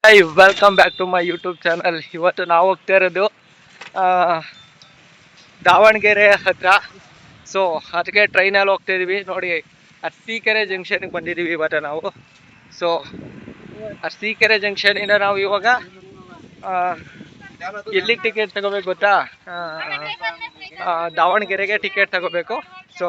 Hi welcome back to my YouTube channel. ಇವತ್ತು ನಾವು ಹೋಗ್ತಾ ಇರೋದು ಆ, ದಾವಣಗೆರೆ ಹತ್ರ. ಸೊ ಅದಕ್ಕೆ ಟ್ರೈನಲ್ಲಿ ಹೋಗ್ತಾ ಇದೀವಿ. ನೋಡಿ, ಅರಸೀಕೆರೆ ಜಂಕ್ಷನ್ಗೆ ಬಂದಿದ್ದೀವಿ ಇವತ್ತು ನಾವು. ಸೊ ಅರಸೀಕೆರೆ ಜಂಕ್ಷನಿಂದ ನಾವು ಇವಾಗ ಆ, ಎಲ್ಲಿಗೆ ಟಿಕೆಟ್ ತಗೋಬೇಕು ಗೊತ್ತಾ? ಆ, ದಾವಣಗೆರೆಗೆ ಟಿಕೆಟ್ ತಗೋಬೇಕು. ಸೊ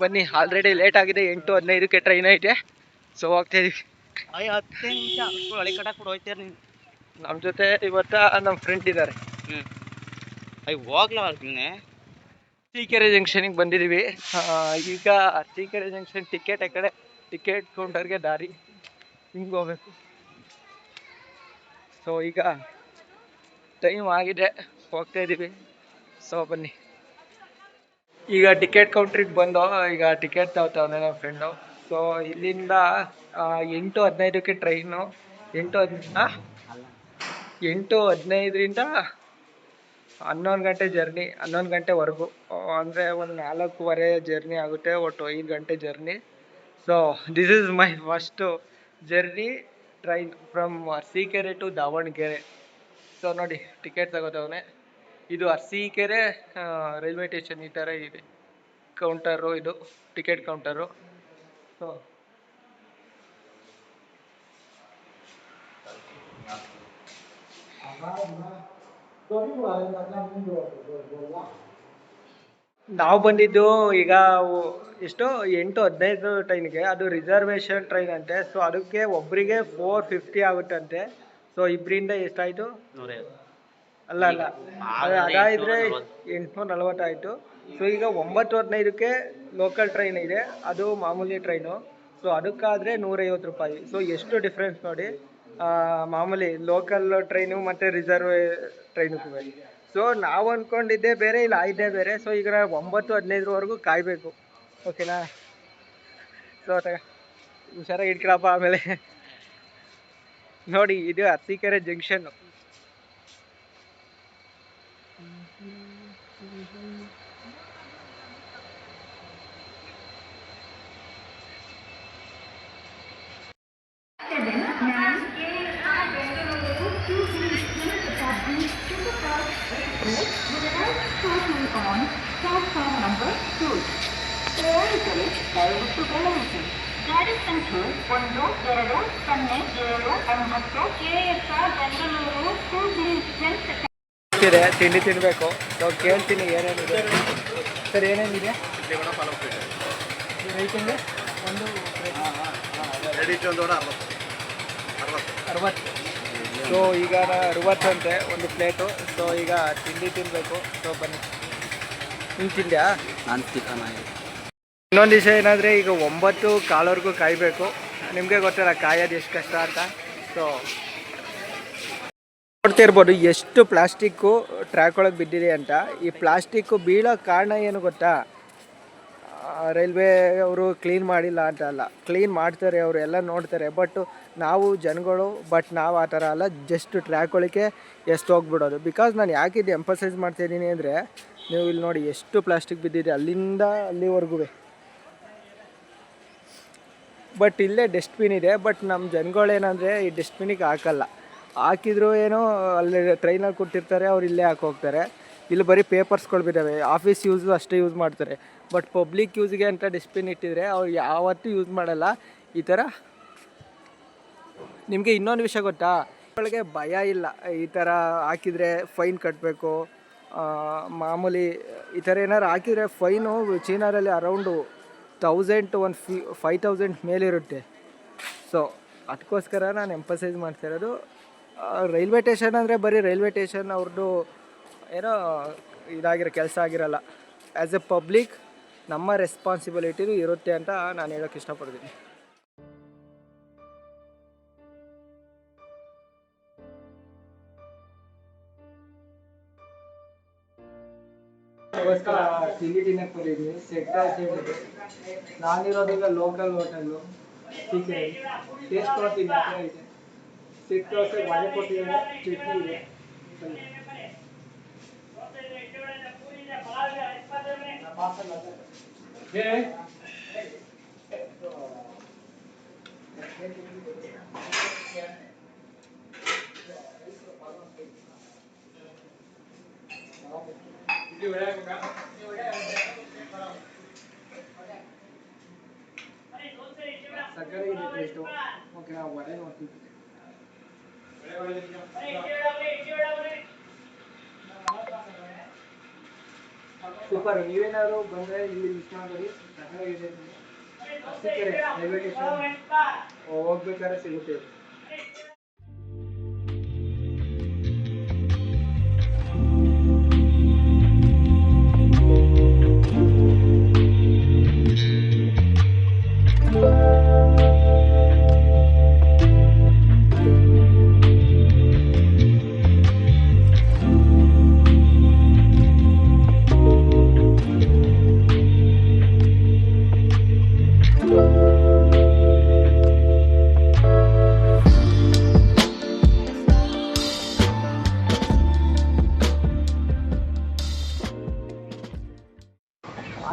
ಬನ್ನಿ, ಆಲ್ರೆಡಿ ಲೇಟ್ ಆಗಿದೆ. 8:15ಕ್ಕೆ ಟ್ರೈನ್ ಐತೆ. ಸೊ ಹೋಗ್ತಾ ಇದೀವಿ. ನಮ್ಮ ಜೊತೆ ಇವತ್ತ ನಮ್ಮ ಫ್ರೆಂಡ್ ಇದ್ದಾರೆ. ಅರಸೀಕೆರೆ ಜಂಕ್ಷನ್ಗೆ ಬಂದಿದ್ದೀವಿ. ಈಗ ಅರಸೀಕೆರೆ ಜಂಕ್ಷನ್ ಟಿಕೆಟ್ ಕಡೆ ಟಿಕೆಟ್ ಕೌಂಟರ್ಗೆ ದಾರಿ ಹಿಂಗೆ ಹೋಗ್ಬೇಕು. ಸೊ ಈಗ ಟೈಮ್ ಆಗಿದೆ, ಹೋಗ್ತಾ ಇದ್ದೀವಿ. ಸೊ ಬನ್ನಿ, ಈಗ ಟಿಕೆಟ್ ಕೌಂಟ್ರಿಗೆ ಬಂದು ಈಗ ಟಿಕೆಟ್ ತಗೋತಾವನೆ ನಮ್ಮ ಫ್ರೆಂಡು. ಸೊ ಇಲ್ಲಿಂದ 8:15ಕ್ಕೆ ಟ್ರೈನು. 8:15ರಿಂದ 11 ಗಂಟೆ ಜರ್ನಿ, 11 ಗಂಟೆವರೆಗೂ. ಅಂದರೆ ಒಂದು 4:15 ಜರ್ನಿ ಆಗುತ್ತೆ, ಒಟ್ಟು 5 ಗಂಟೆ journey. So this is my first journey train from Arsikere to Davangere. So ನೋಡಿ, ಟಿಕೆಟ್ ತಗೋತವನೆ. ಇದು ಅರಸೀಕೆರೆ ರೈಲ್ವೆ ಸ್ಟೇಷನ್ ಈ ಥರ ಇದೆ ಕೌಂಟರು, ಇದು ಟಿಕೆಟ್ ಕೌಂಟರು. ಸೊ ನಾವು ಬಂದಿದ್ದು ಈಗ ಎಷ್ಟು 8:15 ಟ್ರೈನ್ಗೆ. ಅದು ರಿಸರ್ವೇಷನ್ ಟ್ರೈನ್ ಅಂತೆ. ಸೊ ಅದಕ್ಕೆ ಒಬ್ಬರಿಗೆ 450 ಆಗುತ್ತಂತೆ. ಸೊ ಇಬ್ಬರಿಂದ ಎಷ್ಟಾಯಿತು? ಅಲ್ಲ ಅಲ್ಲ, ಅದಾಯಿದ್ರೆ 840 ಆಯಿತು. ಸೊ ಈಗ 9:15ಕ್ಕೆ ಲೋಕಲ್ ಟ್ರೈನ್ ಇದೆ, ಅದು ಮಾಮೂಲಿ ಟ್ರೈನು. ಸೊ ಅದಕ್ಕಾದರೆ 150 ರೂಪಾಯಿ. ಸೊ ಎಷ್ಟು ಡಿಫ್ರೆನ್ಸ್ ನೋಡಿ, ಮಾಮೂಲಿ ಲೋಕಲ್ ಟ್ರೈನು ಮತ್ತು ರಿಸರ್ವ್ ಟ್ರೈನಿಗೂ. ಸೊ ನಾವು ಅಂದ್ಕೊಂಡಿದ್ದೆ ಬೇರೆ, ಇಲ್ಲ ಆಯ್ದೆ ಬೇರೆ. ಸೊ ಈಗ 9:15ವರೆಗೂ ಕಾಯಬೇಕು. ಓಕೆನಾ? ಸೊ ಹುಷಾರಾಗಿ ಇಟ್ಕೊಳಪ್ಪ. ಆಮೇಲೆ ನೋಡಿ, ಇದು ಅರಸೀಕೆರೆ ಜಂಕ್ಷನ್ನು. ಗಾಡಿ ಸಂಖ್ಯೆ 1209 ಇದೆ, ತಿಂಡಿ ತಿನ್ನಬೇಕು. ಸೊ ಕೇಳ್ತೀನಿ ಏನೇನಿದೆ. ಸರ್ ಏನೇನಿದೆ ರೈಟಿಂಗ್? ಒಂದು 60. ಸೊ ಈಗ 60 ಅಂತೆ ಒಂದು ಪ್ಲೇಟು. ಸೊ ಈಗ ತಿಂಡಿ ತಿನ್ನಬೇಕು. ಸೊ ಬನ್ನಿ. ನೀನು ತಿಂದ್ಯಾ? ನಾನು ಚಿಕನ್ ಇನ್ನೊಂದು ವಿಷಯ ಏನಂದರೆ, ಈಗ 9:15ವರೆಗೂ ಕಾಯಬೇಕು. ನಿಮಗೆ ಗೊತ್ತಲ್ಲ ಕಾಯೋದು ಎಷ್ಟು ಕಷ್ಟ ಅಂತ. ಸೊ ನೋಡ್ತಾ ಇರ್ಬೋದು ಎಷ್ಟು ಪ್ಲಾಸ್ಟಿಕ್ಕು ಟ್ರ್ಯಾಕ್ ಒಳಗೆ ಬಿದ್ದಿದೆ ಅಂತ. ಈ ಪ್ಲಾಸ್ಟಿಕ್ಕು ಬೀಳೋ ಕಾರಣ ಏನು ಗೊತ್ತಾ? ರೈಲ್ವೆ ಅವರು ಕ್ಲೀನ್ ಮಾಡಿಲ್ಲ ಅಂತ ಅಲ್ಲ, ಕ್ಲೀನ್ ಮಾಡ್ತಾರೆ, ಅವರು ಎಲ್ಲ ನೋಡ್ತಾರೆ. ನಾವು ಜನಗಳು ನಾವು ಆ ಥರ ಅಲ್ಲ, ಜಸ್ಟ್ ಟ್ರ್ಯಾಕ್ ಒಳಗೆ ಎಷ್ಟು ಹೋಗ್ಬಿಡೋದು. ಬಿಕಾಸ್ ನಾನು ಯಾಕಿದ್ದು ಎಂಫಸೈಸ್ ಮಾಡ್ತಾಯಿದ್ದೀನಿ ಅಂದರೆ, ನೀವು ಇಲ್ಲಿ ನೋಡಿ ಎಷ್ಟು ಪ್ಲಾಸ್ಟಿಕ್ ಬಿದ್ದಿದೆ ಅಲ್ಲಿಂದ ಅಲ್ಲಿವರೆಗೂ. ಇಲ್ಲೇ ಡಸ್ಟ್ಬಿನ್ ಇದೆ. ನಮ್ಮ ಜನಗಳೇನಂದರೆ ಈ ಡಸ್ಟ್ಬಿನಿಗೆ ಹಾಕಲ್ಲ. ಹಾಕಿದ್ರು ಏನೋ ಅಲ್ಲಿ ಟ್ರೈನಲ್ಲಿ ಕೊಟ್ಟಿರ್ತಾರೆ, ಅವ್ರು ಇಲ್ಲೇ ಹೋಗ್ತಾರೆ. ಇಲ್ಲಿ ಬರೀ ಪೇಪರ್ಸ್ಗಳು ಬಿದ್ದಾವೆ. ಆಫೀಸ್ ಯೂಸು ಅಷ್ಟೇ ಯೂಸ್ ಮಾಡ್ತಾರೆ. ಪಬ್ಲಿಕ್ ಯೂಸ್ಗೆ ಅಂತ ಡಸ್ಟ್ಬಿನ್ ಇಟ್ಟಿದ್ರೆ ಅವ್ರು ಯಾವತ್ತೂ ಯೂಸ್ ಮಾಡಲ್ಲ ಈ ಥರ. ನಿಮಗೆ ಇನ್ನೊಂದು ವಿಷಯ ಗೊತ್ತಾ? ಒಳಗೆ ಭಯ ಇಲ್ಲ, ಈ ಥರ ಹಾಕಿದರೆ ಫೈನ್ ಕಟ್ಟಬೇಕು. ಮಾಮೂಲಿ ಈ ಥರ ಏನಾರು ಹಾಕಿದರೆ ಫೈನು ಚೀನಾದಲ್ಲಿ ಅರೌಂಡು 1000 to 5000 ಮೇಲಿರುತ್ತೆ. ಸೊ ಅದಕ್ಕೋಸ್ಕರ ನಾನು ಎಂಫಸೈಸ್ ಮಾಡ್ತಾಯಿರೋದು. ರೈಲ್ವೆ ಸ್ಟೇಷನ್ ಅಂದರೆ ಬರೀ ರೈಲ್ವೆ ಸ್ಟೇಷನ್ ಅವ್ರದ್ದು ಏನೋ ಇದಾಗಿರೋ ಕೆಲಸ ಆಗಿರಲ್ಲ. ಆ್ಯಸ್ ಎ ಪಬ್ಲಿಕ್ ನಮ್ಮ ರೆಸ್ಪಾನ್ಸಿಬಿಲಿಟಿನೂ ಇರುತ್ತೆ ಅಂತ ನಾನು ಹೇಳೋಕ್ಕೆ ಇಷ್ಟಪಡ್ತೀನಿ. ತಿಂಡಿ ತಿನ್ನಕ್ಕೆ ಬಂದಿದ್ವಿ. ಸೆಟ್ ಆಯ್ತು. ನಾನಿರೋದೀಗ ಲೋಕಲ್ ಹೋಟೆಲ್ಲು ಅರಸೀಕೆರೆ. ಟೇಸ್ಟ್ ಕೊಡ್ತೀನಿ ಆ ಥರ ಇದೆ. ಸೆಟ್ ದೋಸೆ ವಡೆ ಕೊಟ್ಟಿದ್ದಾರೆ, ಚಟ್ನಿ ಇದೆ. ಸಕ್ಕರೆ ಇದೆ ಟೇಸ್ಟು. ಓಕೆ ನಾವು ವಡೆ ನೋಡ್ತೀವಿ. ಸೂಪರ್. ನೀವೇನಾದ್ರು ಬಂದರೆ ಇಲ್ಲಿ ಮಿಸ್ ಮಾಡಬೇಡಿ, ಸಕ್ಕರೆ ಅರಸೀಕೆರೆ ರೈಲ್ವೆ ಸ್ಟೇಷನ್ ಹೋಗ್ಬೇಕಾದ್ರೆ ಸಿಗುತ್ತೆ.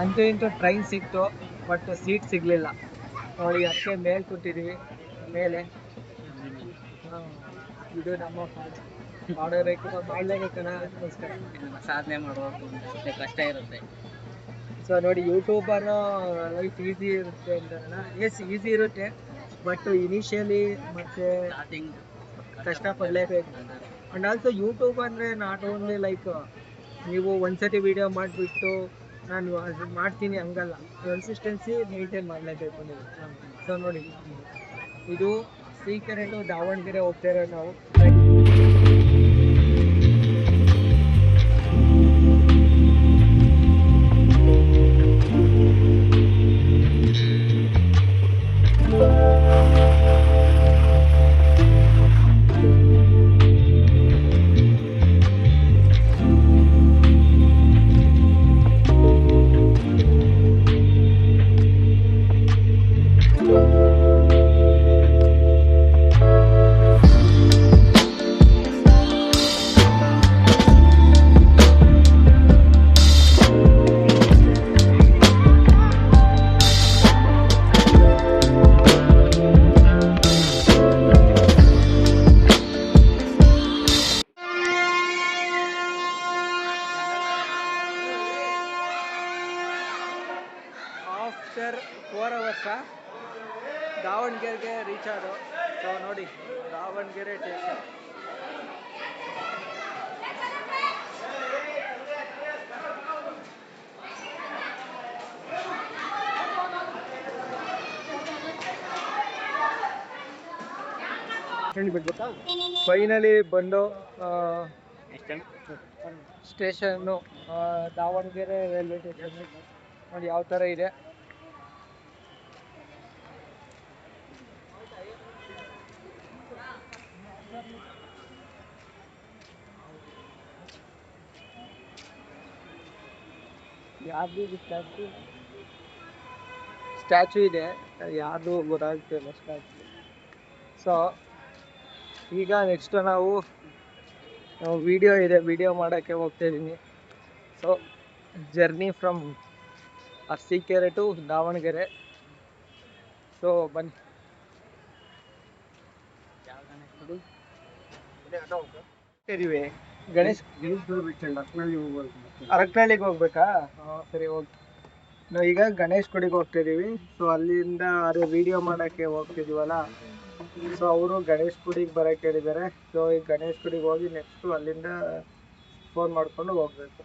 ಅಂತೂ ಇಂತೂ ಟ್ರೈನ್ ಸಿಕ್ತು, ಬಟ್ ಸೀಟ್ ಸಿಗಲಿಲ್ಲ ನೋಡಿ. ಅದಕ್ಕೆ ಮೇಲೆ ಕೂತಿದ್ದೀವಿ ಮೇಲೆ. ಇದು ನಮ್ಮ ಮಾಡಲೇಬೇಕನ್ನ ಅದಕ್ಕೋಸ್ಕರ ಸಾಧನೆ ಮಾಡೋದು ಕಷ್ಟ ಇರುತ್ತೆ. ಸೊ ನೋಡಿ, ಯೂಟ್ಯೂಬರ್ ಲೈಫ್ ಈಸಿ ಇರುತ್ತೆ ಅಂತ. ಎಸ್, ಈಸಿ ಇರುತ್ತೆ, ಬಟ್ ಇನಿಷಿಯಲಿ ಮತ್ತೆ ಕಷ್ಟ ಪಡಲೇಬೇಕು. ಆ್ಯಂಡ್ ಆಲ್ಸೋ ಯೂಟ್ಯೂಬ್ ಅಂದರೆ ನಾಟ್ ಓನ್ಲಿ ಲೈಕ್ ನೀವು ಒಂದ್ಸತಿ ವಿಡಿಯೋ ಮಾಡಿಬಿಟ್ಟು ನಾನು ಅದು ಮಾಡ್ತೀನಿ ಹಂಗಲ್ಲ, ಕನ್ಸಿಸ್ಟೆನ್ಸಿ ಮೇಂಟೈನ್ ಮಾಡಲೇಬೇಕು ನೀವು. ಸೊ ನೋಡಿ, ಇದು ಅರಸೀಕೆರೆ ಟು ದಾವಣಗೆರೆ ಹೋಗ್ತಾ ಇರೋದು ನಾವು. ಆಫ್ಟರ್ 4 hours ದಾವಣಗೆರೆಗೆ ರೀಚ್ ಆದೋ. ಸೊ ನೋಡಿ, ದಾವಣಗೆರೆ ಸ್ಟೇಷನ್. ಫೈನಲಿ ಬಂದು ಸ್ಟೇಷನ್ನು ದಾವಣಗೆರೆ ರೈಲ್ವೆ ಸ್ಟೇಷನ್. ನೋಡಿ ಯಾವ ಥರ ಇದೆ. ಯಾರ್ದು ಸ್ಟ್ಯಾಚು ಇದೆ, ಯಾರ್ದು ಗೊತ್ತಾಗ್ತಿಲ್ಲ ಸ್ಟ್ಯಾಚು. ಸೊ ಈಗ ನೆಕ್ಸ್ಟ್ ನಾವು ವಿಡಿಯೋ ಇದೆ, ವಿಡಿಯೋ ಮಾಡೋಕ್ಕೆ ಹೋಗ್ತಾಯಿದ್ದೀನಿ. So journey from Arsikere to Davangere. So ಬನ್ನಿ. ಇದೀವಿ ಗಣೇಶ್ ಅರಕನಹಳ್ಳಿಗೆ ಹೋಗ್ಬೇಕಾ? ಸರಿ, ಹೋಗಿ ನಾವು ಈಗ ಗಣೇಶ್ ಗುಡಿಗೆ ಹೋಗ್ತಿದ್ದೀವಿ. ಸೊ ಅಲ್ಲಿಂದ ಅದೇ ವಿಡಿಯೋ ಮಾಡೋಕ್ಕೆ ಹೋಗ್ತಿದ್ದೀವಲ್ಲ, ಸೊ ಅವರು ಗಣೇಶ್ ಗುಡಿಗೆ ಬರೋಕ್ಕೆ ಹೇಳಿದ್ದಾರೆ. ಸೊ ಈಗ ಗಣೇಶ್ ಗುಡಿಗೆ ಹೋಗಿ ನೆಕ್ಸ್ಟು ಅಲ್ಲಿಂದ ಫೋನ್ ಮಾಡಿಕೊಂಡು ಹೋಗಬೇಕು.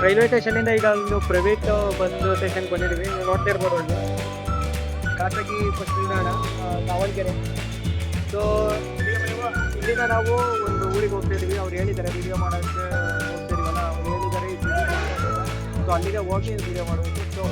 ರೈಲ್ವೆ ಸ್ಟೇಷನಿಂದ ಈಗ ಒಂದು ಪ್ರೈವೇಟ್ ಬಸ್ ಸ್ಟೇಷನ್ಗೆ ಬಂದಿದ್ದೀವಿ. ನೀವು ನೋಡ್ತಾ ಇರ್ಬೋದು ಅಲ್ಲಿ ಖಾಸಗಿ ಬಸ್ ನಿಲ್ದಾಣ ದಾವಣಗೆರೆ. ಸೊ ಇಲ್ಲಿಂದ ನಾವು ಒಂದು ಊರಿಗೆ ಹೋಗ್ತಿದ್ದೀವಿ. ಅವ್ರು ಹೇಳಿದ್ದಾರೆ ವಿಡಿಯೋ ಮಾಡೋಕ್ಕೆ ಹೋಗ್ತಿದ್ದೀವಲ್ಲ, ಅವ್ರು ಹೇಳಿದ್ದಾರೆ ಸೊ ಅಲ್ಲಿಗೆ ಹೋಗಿ ವಿಡಿಯೋ ಮಾಡಬೇಕು. ಸೊ